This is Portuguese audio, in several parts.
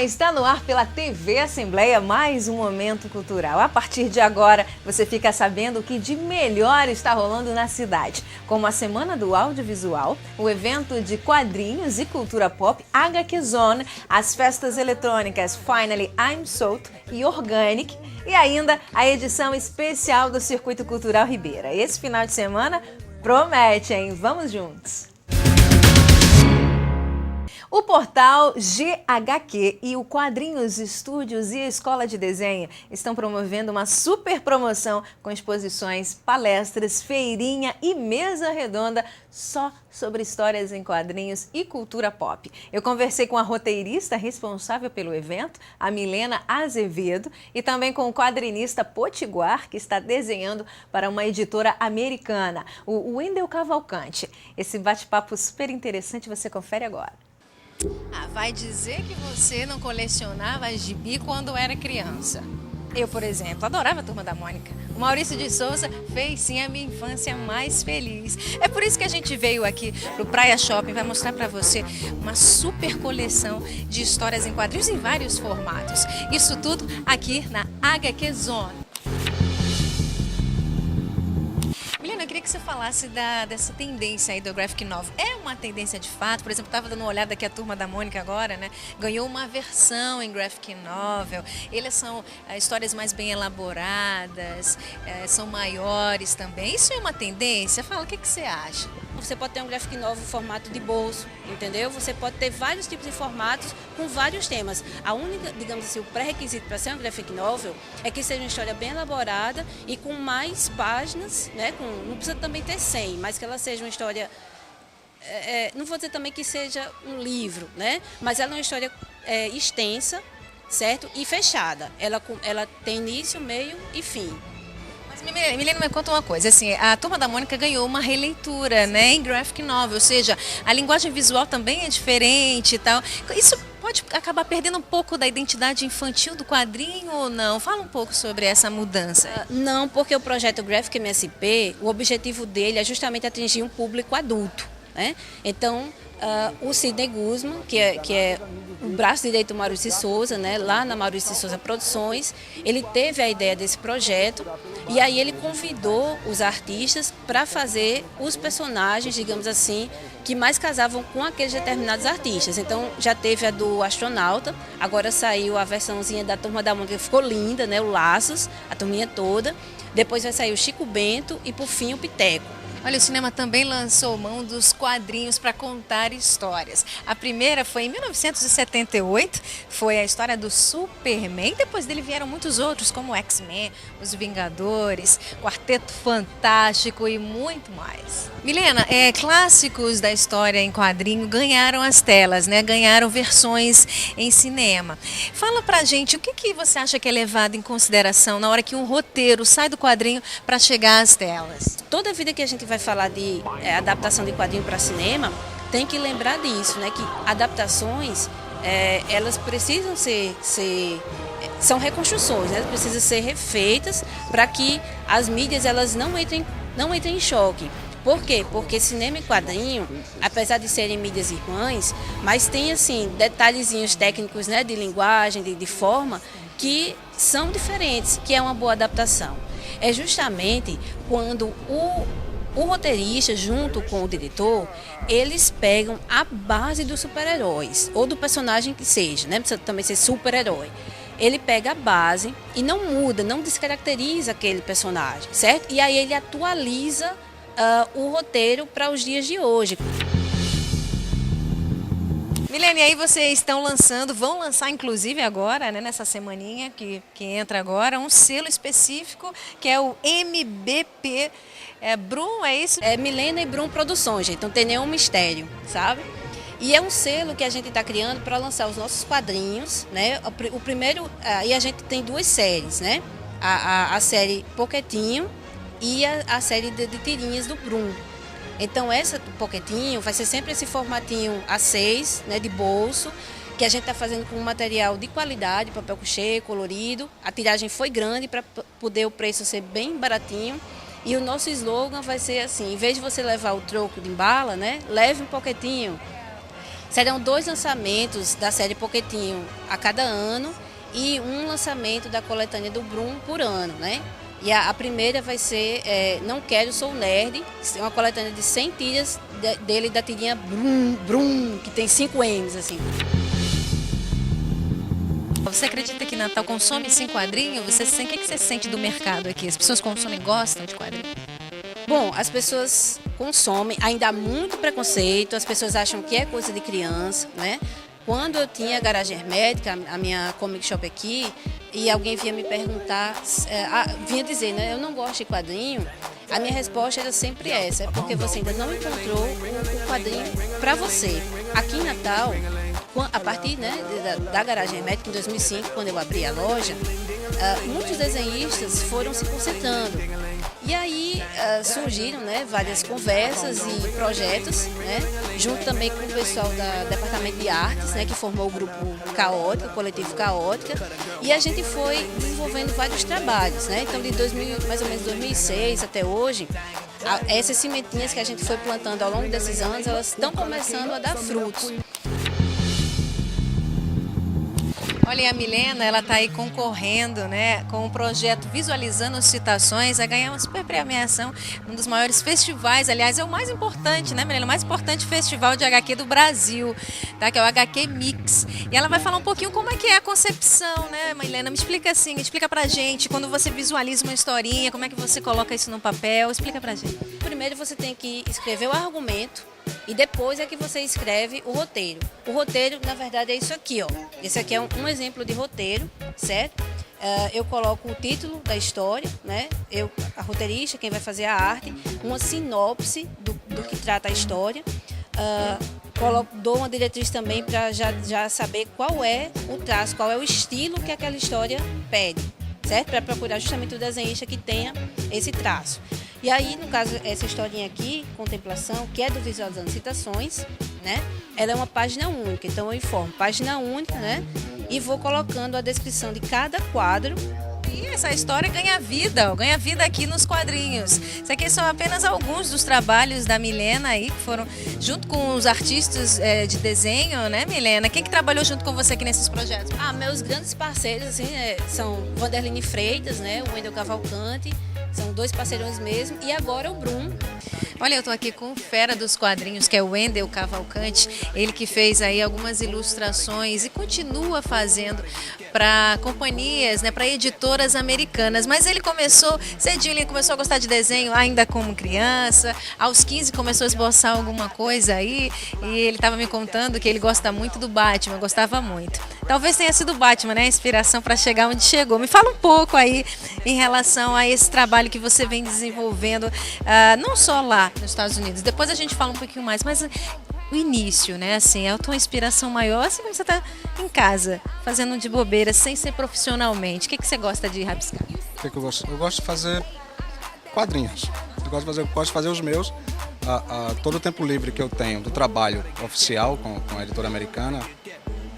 está no ar pela TV Assembleia mais um momento cultural. A partir de agora, você fica sabendo o que de melhor está rolando na cidade, como a Semana do Audiovisual, o evento de quadrinhos e cultura pop HQ Zone, as festas eletrônicas Finally I'm Sold e Organic e ainda a edição especial do Circuito Cultural Ribeira. Esse final de semana promete, hein? Vamos juntos! O portal GHQ e o Quadrinhos Estúdios e a Escola de Desenho estão promovendo uma super promoção com exposições, palestras, feirinha e mesa redonda só sobre histórias em quadrinhos e cultura pop. Eu conversei com a roteirista responsável pelo evento, a Milena Azevedo, e também com o quadrinista Potiguar, que está desenhando para uma editora americana, o Wendel Cavalcante. Esse bate-papo super interessante você confere agora. Vai dizer que você não colecionava gibi quando era criança. Eu, por exemplo, adorava a Turma da Mônica. O Maurício de Souza fez sim a minha infância mais feliz. É por isso que a gente veio aqui pro Praia Shopping, vai mostrar para você uma super coleção de histórias em quadrinhos em vários formatos. Isso tudo aqui na HQ Zone. Milena, eu queria que você falasse dessa tendência aí do graphic novel. É uma tendência de fato? Por exemplo, estava dando uma olhada aqui a Turma da Mônica agora, né? Ganhou uma versão em graphic novel. Eles são histórias mais bem elaboradas, são maiores também. Isso é uma tendência? Fala, o que você acha? Você pode ter um graphic novel em formato de bolso, entendeu? Você pode ter vários tipos de formatos com vários temas. A única, digamos assim, o pré-requisito para ser um graphic novel é que seja uma história bem elaborada e com mais páginas, né? Não precisa também ter 100, mas que ela seja uma história... não vou dizer também que seja um livro, né? Mas ela é uma história extensa, certo? E fechada. Ela tem início, meio e fim. Milena, me conta uma coisa, assim, a Turma da Mônica ganhou uma releitura, né, em graphic novel, ou seja, a linguagem visual também é diferente e tal. Isso pode acabar perdendo um pouco da identidade infantil do quadrinho ou não? Fala um pouco sobre essa mudança. Não, porque o projeto Graphic MSP, o objetivo dele é justamente atingir um público adulto, né? Então, o Sidney Guzman, que é o braço direito do Maurício de Souza, né, lá na Maurício de Souza Produções, ele teve a ideia desse projeto e aí ele convidou os artistas para fazer os personagens, digamos assim, que mais casavam com aqueles determinados artistas. Então já teve a do astronauta, agora saiu a versãozinha da Turma da Mônica, que ficou linda, né, o Laços, a turminha toda. Depois vai sair o Chico Bento e por fim o Piteco. Olha, o cinema também lançou mão dos quadrinhos para contar histórias. A primeira foi em 1978, foi a história do Superman. Depois dele vieram muitos outros, como X-Men, Os Vingadores, Quarteto Fantástico e muito mais. Milena, clássicos da história em quadrinho ganharam as telas, né? Ganharam versões em cinema. Fala pra gente, o que você acha que é levado em consideração na hora que um roteiro sai do quadrinho para chegar às telas? Toda vida que a gente vai falar de adaptação de quadrinho para cinema, tem que lembrar disso, né? Que adaptações, elas precisam são reconstruções, né? Precisam ser refeitas para que as mídias elas não entrem em choque. Por quê? Porque cinema e quadrinho, apesar de serem mídias irmãs, mas tem assim detalhezinhos técnicos, né? De linguagem, de forma, que são diferentes, que é uma boa adaptação. É justamente quando o roteirista, junto com o diretor, eles pegam a base dos super-heróis, ou do personagem que seja, né? Precisa também ser super-herói. Ele pega a base e não muda, não descaracteriza aquele personagem, certo? E aí ele atualiza o roteiro para os dias de hoje. Milena, e aí vocês vão lançar inclusive agora, né, nessa semaninha que entra agora, um selo específico que é o MBP Brum, é isso? É Milena e Brum Produções, gente, não tem nenhum mistério, sabe? E é um selo que a gente está criando para lançar os nossos quadrinhos, né? O primeiro, e a gente tem duas séries, né? A série Poquetinho e a série de tirinhas do Brum. Então essa do Poquetinho vai ser sempre esse formatinho A6, né, de bolso, que a gente está fazendo com um material de qualidade, papel couché, colorido. A tiragem foi grande para poder o preço ser bem baratinho. E o nosso slogan vai ser assim, em vez de você levar o troco de bala, né, leve um Poquetinho. Serão 2 lançamentos da série Poquetinho a cada ano e um lançamento da coletânea do Brum por ano, né? E a primeira vai ser Não Quero, Sou Nerd, é uma coletânea de 100 tiras dele da tirinha Brum, Brum, que tem 5 M's, assim. Você acredita que Natal consome sim quadrinho? O que você sente do mercado aqui? As pessoas consomem, gostam de quadrinho? Bom, as pessoas consomem, ainda há muito preconceito, as pessoas acham que é coisa de criança, né? Quando eu tinha a Garagem Hermética, a minha comic shop aqui, e alguém vinha me perguntar, vinha dizer, né, eu não gosto de quadrinho, a minha resposta era sempre essa, é porque você ainda não encontrou o quadrinho para você. Aqui em Natal, a partir, né, da Garagem Hermética, em 2005, quando eu abri a loja, muitos desenhistas foram se concentrando. E aí surgiram, né, várias conversas e projetos, né, junto também com o pessoal do Departamento de Artes, né, que formou o grupo Caótica, o coletivo Caótica, e a gente foi desenvolvendo vários trabalhos, né, então de mais ou menos 2006 até hoje, essas sementinhas que a gente foi plantando ao longo desses anos, elas estão começando a dar frutos. Olha, a Milena, ela está aí concorrendo, né, com o projeto Visualizando Citações, a ganhar uma super premiação, um dos maiores festivais, aliás, é o mais importante, né, Milena? O mais importante festival de HQ do Brasil, tá? Que é o HQ Mix. E ela vai falar um pouquinho como é que é a concepção, né, Milena? Me explica assim, explica pra gente, quando você visualiza uma historinha, como é que você coloca isso no papel? Explica pra gente. Primeiro você tem que escrever o argumento, e depois é que você escreve o roteiro. O roteiro, na verdade, é isso aqui, ó. Esse aqui é um exemplo de roteiro, certo? Eu coloco o título da história, né? A roteirista, quem vai fazer a arte, uma sinopse do que trata a história. Dou uma diretriz também para já saber qual é o traço, qual é o estilo que aquela história pede, certo? Para procurar justamente o desenhista que tenha esse traço. E aí, no caso, essa historinha aqui, Contemplação, que é do Visualizando Citações, né? Ela é uma página única, então eu informo página única, né? E vou colocando a descrição de cada quadro. E essa história ganha vida, ó, ganha vida aqui nos quadrinhos. Isso aqui são apenas alguns dos trabalhos da Milena aí, que foram junto com os artistas de desenho, né, Milena? Quem que trabalhou junto com você aqui nesses projetos? Meus grandes parceiros, assim, são Vanderline Freitas, né? O Wendel Cavalcante. São 2 parceirões mesmo, e agora o Brum. Olha, eu estou aqui com o fera dos quadrinhos, que é o Wendel Cavalcante, ele que fez aí algumas ilustrações e continua fazendo para companhias, né, para editoras americanas, mas ele começou cedinho, ele começou a gostar de desenho ainda como criança, aos 15 começou a esboçar alguma coisa aí, e ele estava me contando que ele gosta muito do Batman, gostava muito. Talvez tenha sido o Batman, né, a inspiração para chegar onde chegou. Me fala um pouco aí em relação a esse trabalho que você vem desenvolvendo, não só lá nos Estados Unidos, depois a gente fala um pouquinho mais, mas o início, né, assim, é a tua inspiração maior, assim como você está em casa, fazendo de bobeira, sem ser profissionalmente. O que você gosta de rabiscar? O que eu gosto? Eu gosto de fazer quadrinhos, eu gosto de fazer os meus, todo o tempo livre que eu tenho do trabalho oficial com a editora americana,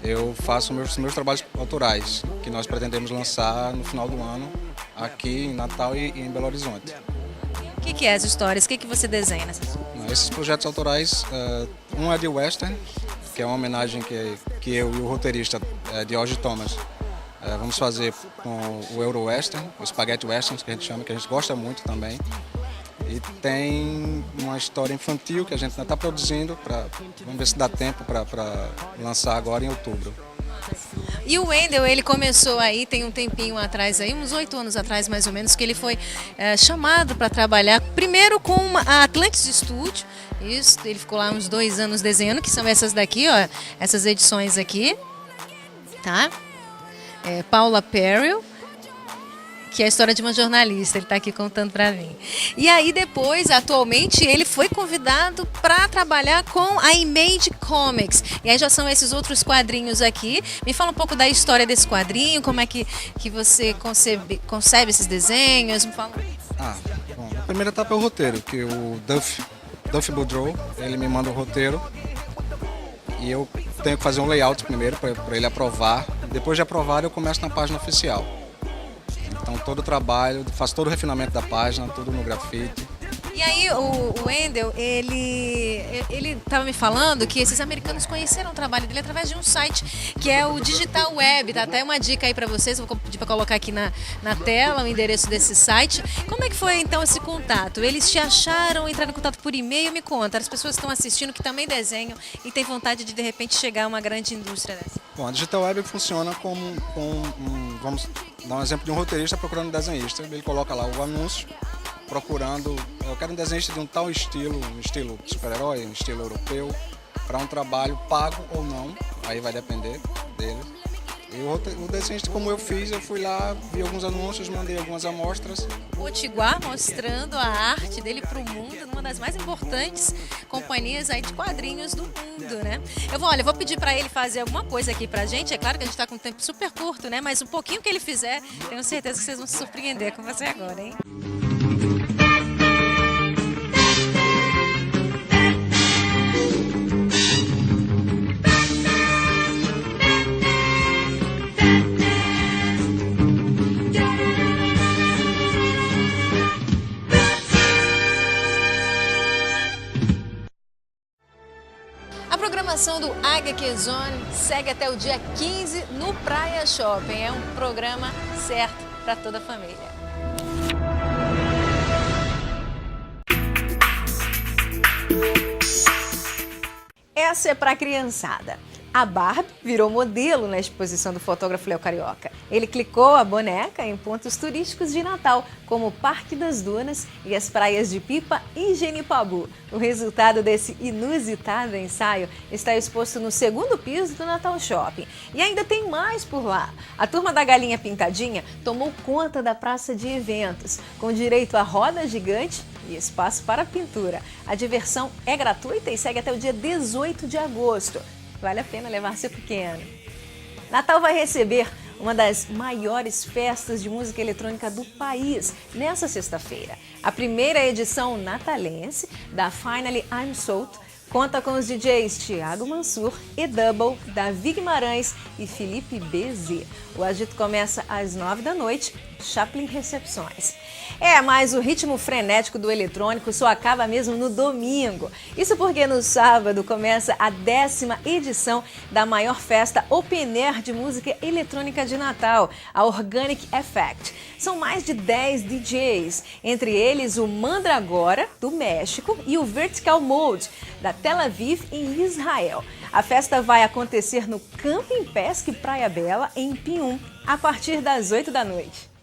eu faço meus trabalhos autorais, que nós pretendemos lançar no final do ano, aqui em Natal e em Belo Horizonte. O que é as histórias? O que você desenha nessas? Esses projetos autorais, um é de western, que é uma homenagem que eu e o roteirista George Thomas vamos fazer com o Euro Western, o Spaghetti Western, que a gente chama, que a gente gosta muito também. E tem uma história infantil que a gente ainda está produzindo, vamos ver se dá tempo para lançar agora em outubro. E o Wendel, ele começou aí, tem um tempinho atrás, aí, uns 8 anos atrás mais ou menos, que ele foi chamado para trabalhar primeiro com a Atlantis Studio. Isso, ele ficou lá uns 2 anos desenhando, que são essas daqui, ó, essas edições aqui, tá? Paula Perry, que é a história de uma jornalista, ele está aqui contando para mim. E aí depois, atualmente, ele foi convidado para trabalhar com a Image Comics. E aí já são esses outros quadrinhos aqui. Me fala um pouco da história desse quadrinho, como é que você concebe esses desenhos, me fala. Bom, a primeira etapa é o roteiro, que o Duff Boudreau, ele me manda o roteiro e eu tenho que fazer um layout primeiro para ele aprovar. Depois de aprovar, eu começo na página oficial. Então todo o trabalho, faço todo o refinamento da página, tudo no grafite, E aí o Wendel, ele estava me falando que esses americanos conheceram o trabalho dele através de um site que é o Digital Web. Tá até uma dica aí para vocês, vou pedir para colocar aqui na tela o endereço desse site. Como é que foi então esse contato? Eles te acharam, entraram em contato por e-mail? Me conta, as pessoas que estão assistindo que também desenham e têm vontade de repente chegar a uma grande indústria dessa. Bom, a Digital Web funciona vamos dar um exemplo de um roteirista procurando um desenhista. Ele coloca lá o anúncio, procurando, eu quero um desenhista de um tal estilo, um estilo super-herói, um estilo europeu, para um trabalho pago ou não, aí vai depender dele. E o desenhista, como eu fiz, eu fui lá, vi alguns anúncios, mandei algumas amostras. Potiguar mostrando a arte dele para o mundo, numa das mais importantes companhias aí de quadrinhos do mundo, né? Eu vou pedir para ele fazer alguma coisa aqui pra gente. É claro que a gente está com um tempo super curto, né? Mas um pouquinho que ele fizer, tenho certeza que vocês vão se surpreender com você agora, hein? A programação do HQ Zone segue até o dia 15 no Praia Shopping. É um programa certo para toda a família. Essa é para a criançada. A Barbie virou modelo na exposição do fotógrafo Léo Carioca. Ele clicou a boneca em pontos turísticos de Natal, como o Parque das Dunas e as praias de Pipa e Genipabu. O resultado desse inusitado ensaio está exposto no segundo piso do Natal Shopping. E ainda tem mais por lá. A turma da Galinha Pintadinha tomou conta da praça de eventos, com direito a roda gigante e espaço para pintura. A diversão é gratuita e segue até o dia 18 de agosto. Vale a pena levar seu pequeno. Natal vai receber uma das maiores festas de música eletrônica do país nessa sexta-feira. A primeira edição natalense da Finally I'm Sold conta com os DJs Thiago Mansur e Double, Davi Guimarães e Felipe BZ. O agito começa às 9 da noite, Chaplin Recepções. Mas o ritmo frenético do eletrônico só acaba mesmo no domingo. Isso porque no sábado começa a 10ª edição da maior festa open air de música eletrônica de Natal, a Organic Effect. São mais de 10 DJs, entre eles o Mandragora, do México, e o Vertical Mode, da Tel Aviv, em Israel. A festa vai acontecer no Camping Pesque Praia Bela, em Pium, a partir das 8 da noite.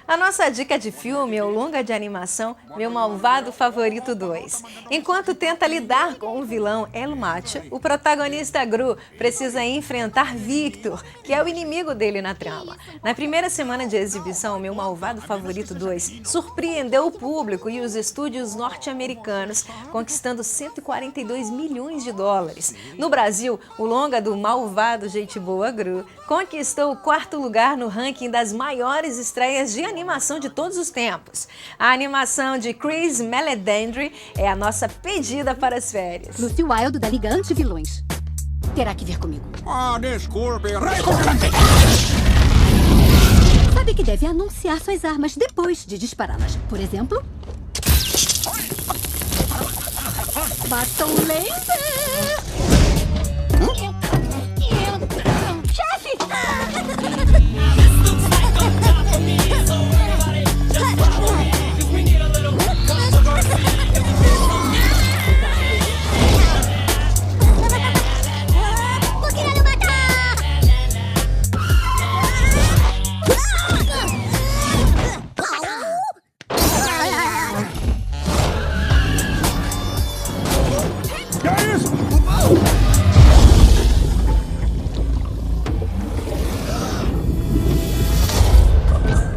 A nossa dica de filme é o longa de animação Meu Malvado Favorito 2. Enquanto tenta lidar com o vilão El Macho, o protagonista Gru precisa enfrentar Victor, que é o inimigo dele na trama. Na primeira semana de exibição, Meu Malvado Favorito 2 surpreendeu o público e os estúdios norte-americanos, conquistando 142 milhões de dólares. No Brasil, o longa do malvado gente boa Gru conquistou o 4º lugar no ranking das maiores estreias de animação de todos os tempos. A animação de Chris Meledandri é a nossa pedida para as férias. Lucy Wilde, da Liga Anti-Vilões. Terá que vir comigo. Desculpe. Sabe que deve anunciar suas armas depois de dispará-las. Por exemplo... Batom laser! Chefe!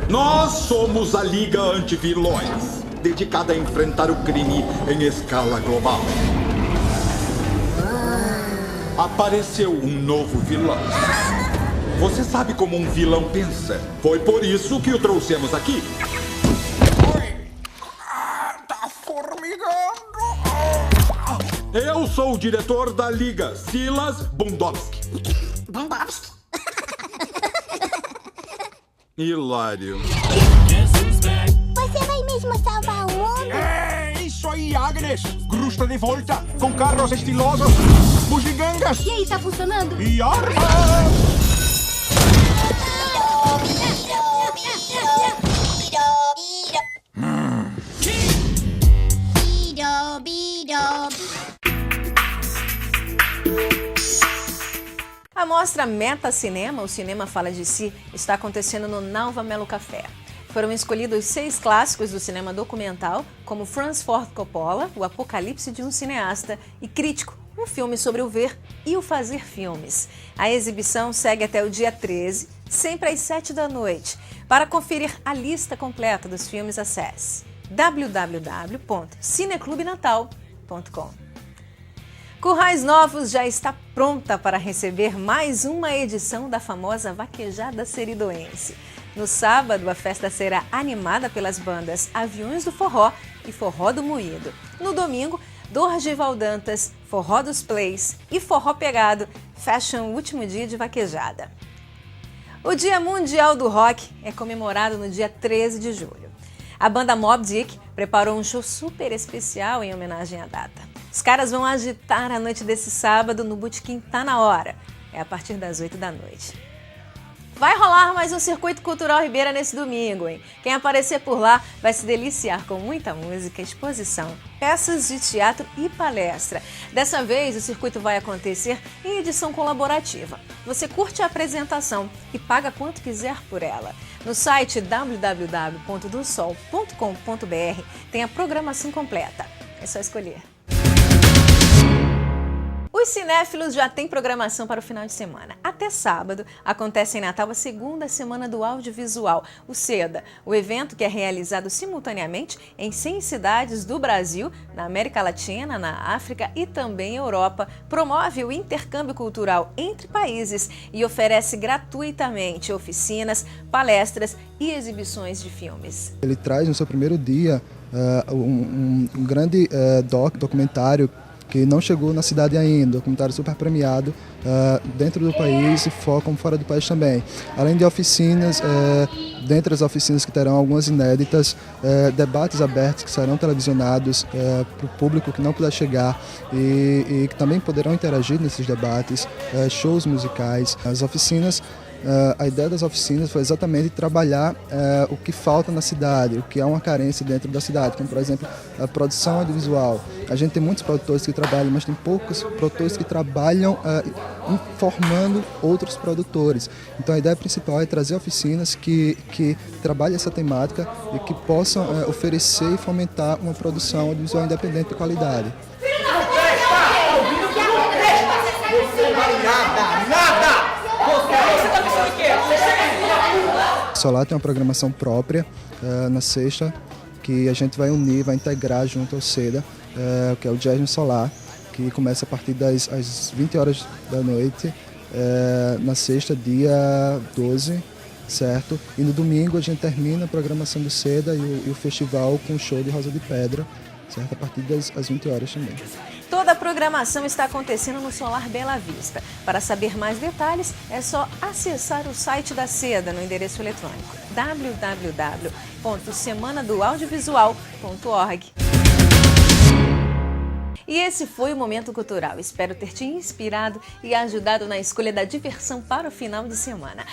Nós somos a Liga Anti-Vilões, dedicada a enfrentar o crime em escala global. Apareceu um novo vilão. Você sabe como um vilão pensa. Foi por isso que o trouxemos aqui. Tá formigando. Eu sou o diretor da Liga, Silas Bundowski. Bombastic. Hilário. Você vai mesmo salvar o mundo? É isso aí, Agnes! Grusta de volta, com carros estilosos, bugigangas E aí, tá funcionando? e armas! A mostra Meta Cinema, o cinema fala de si, está acontecendo no Nalva Melo Café. Foram escolhidos 6 clássicos do cinema documental, como Francis Ford Coppola, O Apocalipse de um Cineasta, e Crítico, um filme sobre o ver e o fazer filmes. A exibição segue até o dia 13, sempre às 7 da noite. Para conferir a lista completa dos filmes, acesse www.cineclubnatal.com. Currais Novos já está pronta para receber mais uma edição da famosa Vaquejada Seridoense. No sábado, a festa será animada pelas bandas Aviões do Forró e Forró do Moído. No domingo, Dorgival Dantas, Forró dos Plays e Forró Pegado fecham o último dia de vaquejada. O Dia Mundial do Rock é comemorado no dia 13 de julho. A banda Mobb Deep preparou um show super especial em homenagem à data. Os caras vão agitar a noite desse sábado no Botequim Tá Na Hora. É a partir das 8 da noite. Vai rolar mais um Circuito Cultural Ribeira nesse domingo, hein? Quem aparecer por lá vai se deliciar com muita música, exposição, peças de teatro e palestra. Dessa vez, o circuito vai acontecer em edição colaborativa. Você curte a apresentação e paga quanto quiser por ela. No site www.dosol.com.br tem a programação completa. É só escolher. Os cinéfilos já têm programação para o final de semana. Até sábado, acontece em Natal a segunda semana do audiovisual, o SEDA. O evento, que é realizado simultaneamente em 100 cidades do Brasil, na América Latina, na África e também Europa, promove o intercâmbio cultural entre países e oferece gratuitamente oficinas, palestras e exibições de filmes. Ele traz no seu primeiro dia um grande documentário que não chegou na cidade ainda, documentário super premiado dentro do país e focam fora do país também. Além de oficinas, dentre as oficinas que terão algumas inéditas, debates abertos que serão televisionados para o público que não puder chegar e que também poderão interagir nesses debates, shows musicais. As oficinas, a ideia das oficinas foi exatamente trabalhar o que falta na cidade, o que é uma carência dentro da cidade, como por exemplo a produção audiovisual. A gente tem muitos produtores que trabalham, mas tem poucos produtores que trabalham informando outros produtores. Então a ideia principal é trazer oficinas que trabalhem essa temática e que possam oferecer e fomentar uma produção audiovisual independente de qualidade. Solar tem uma programação própria na sexta, que a gente vai unir, vai integrar junto ao SEDA, que é o Jazz no Solar, que começa a partir das 20 horas da noite, na sexta, dia 12, certo? E no domingo a gente termina a programação do SEDA e o festival com o show de Rosa de Pedra, certo? A partir das 20 horas também. Toda a programação está acontecendo no Solar Bela Vista. Para saber mais detalhes, é só acessar o site da SEDA no endereço eletrônico www.semanadoaudiovisual.org. E esse foi o Momento Cultural. Espero ter te inspirado e ajudado na escolha da diversão para o final de semana.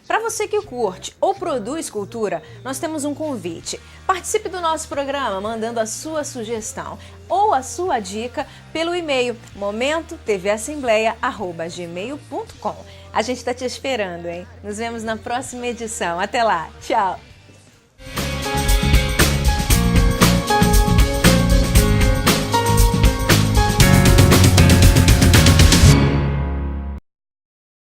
Para você que curte ou produz cultura, nós temos um convite. Participe do nosso programa mandando a sua sugestão ou a sua dica pelo e-mail momentotvassemblea@gmail.com. A gente está te esperando, hein? Nos vemos na próxima edição. Até lá. Tchau!